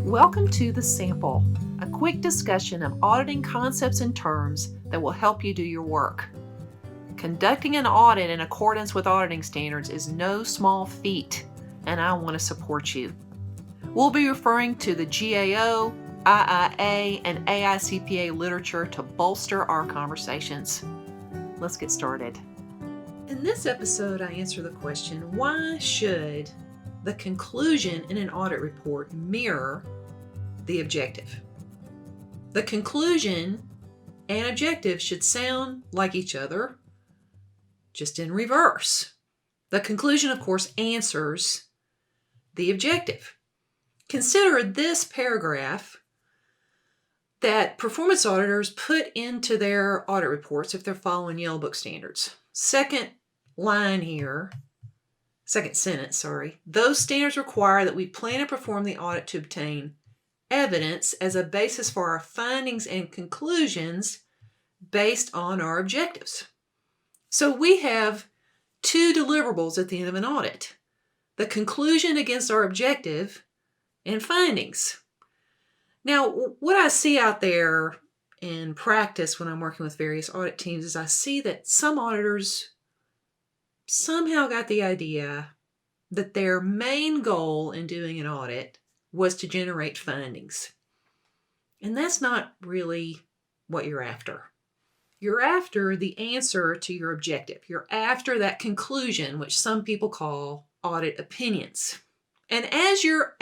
Welcome to The Sample, a quick discussion of auditing concepts and terms that will help you do your work. Conducting an audit in accordance with auditing standards is no small feat, and I want to support you. We'll be referring to the GAO, IIA, and AICPA literature to bolster our conversations. Let's get started. In this episode, I answer the question, why should the conclusion in an audit report mirror the objective? The conclusion and objective should sound like each other, just in reverse. The conclusion, of course, answers the objective. Consider this paragraph that performance auditors put into their audit reports if they're following Yellowbook standards. Second sentence. Those standards require that we plan and perform the audit to obtain evidence as a basis for our findings and conclusions based on our objectives. So we have two deliverables at the end of an audit: the conclusion against our objective and findings. Now, what I see out there in practice when I'm working with various audit teams is I see that some auditors somehow got the idea that their main goal in doing an audit was to generate findings. And that's not really what you're after. You're after the answer to your objective. You're after that conclusion, which some people call audit opinions. And as you're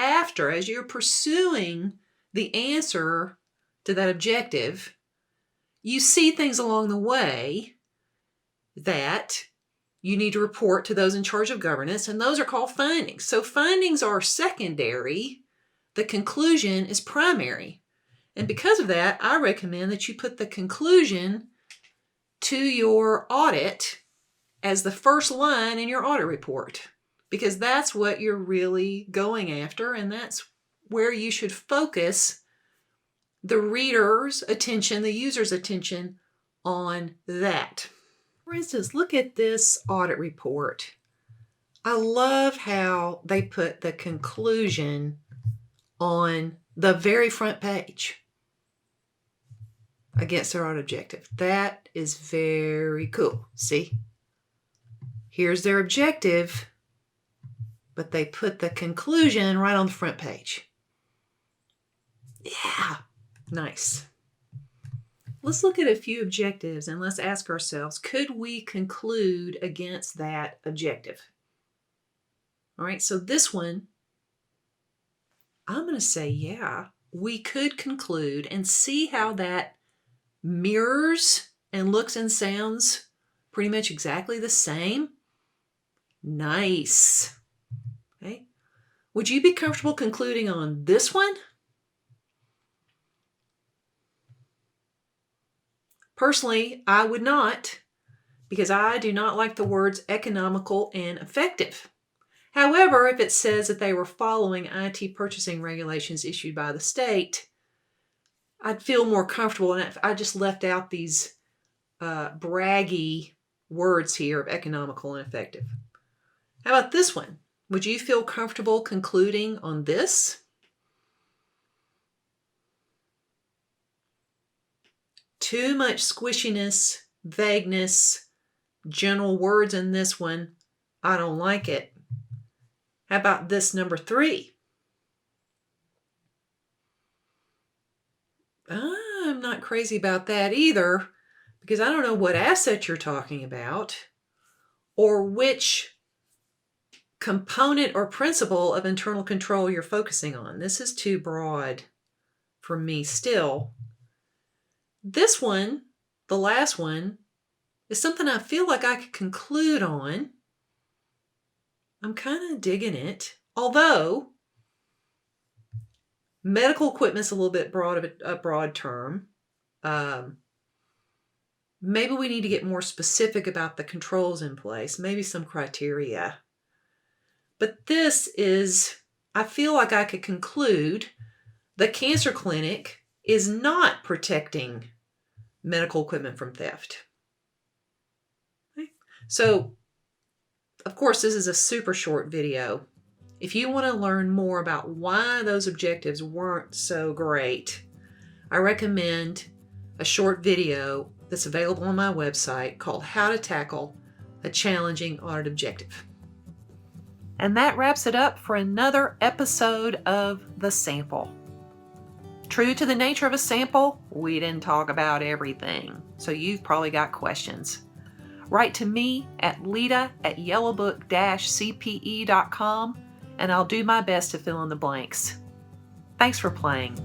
pursuing the answer to that objective, you see things along the way that you need to report to those in charge of governance, and those are called findings. So findings are secondary. The conclusion is primary. And because of that, I recommend that you put the conclusion to your audit as the first line in your audit report, because that's what you're really going after, and that's where you should focus the reader's attention, the user's attention on that. For instance, look at this audit report. I love how they put the conclusion on the very front page against their audit objective. That is very cool. See? Here's their objective, but they put the conclusion right on the front page. Yeah, nice. Let's look at a few objectives and let's ask ourselves, could we conclude against that objective? All right, so this one, I'm going to say, yeah, we could conclude, and see how that mirrors and looks and sounds pretty much exactly the same. Nice. Okay. Would you be comfortable concluding on this one? Personally, I would not, because I do not like the words economical and effective. However, if it says that they were following IT purchasing regulations issued by the state, I'd feel more comfortable. And if I just left out these braggy words here of economical and effective. How about this one? Would you feel comfortable concluding on this? Too much squishiness, vagueness, general words in this one. I don't like it. How about this number 3? I'm not crazy about that either, because I don't know what asset you're talking about or which component or principle of internal control you're focusing on. This is too broad for me still. This one, the last one, is something I feel like I could conclude on. I'm kind of digging it. Although, medical equipment's a little bit a broad term. Maybe we need to get more specific about the controls in place, maybe some criteria. But this is, I feel like I could conclude the cancer clinic is not protecting medical equipment from theft. Okay. So, of course, this is a super short video, If you want to learn more about why those objectives weren't so great, I recommend a short video that's available on my website called How to Tackle a Challenging Audit Objective. And that wraps it up for another episode of The Sample. True to the nature of a sample, we didn't talk about everything, so you've probably got questions. Write to me at Leita@Yellowbook-CPE.com, and I'll do my best to fill in the blanks. Thanks for playing.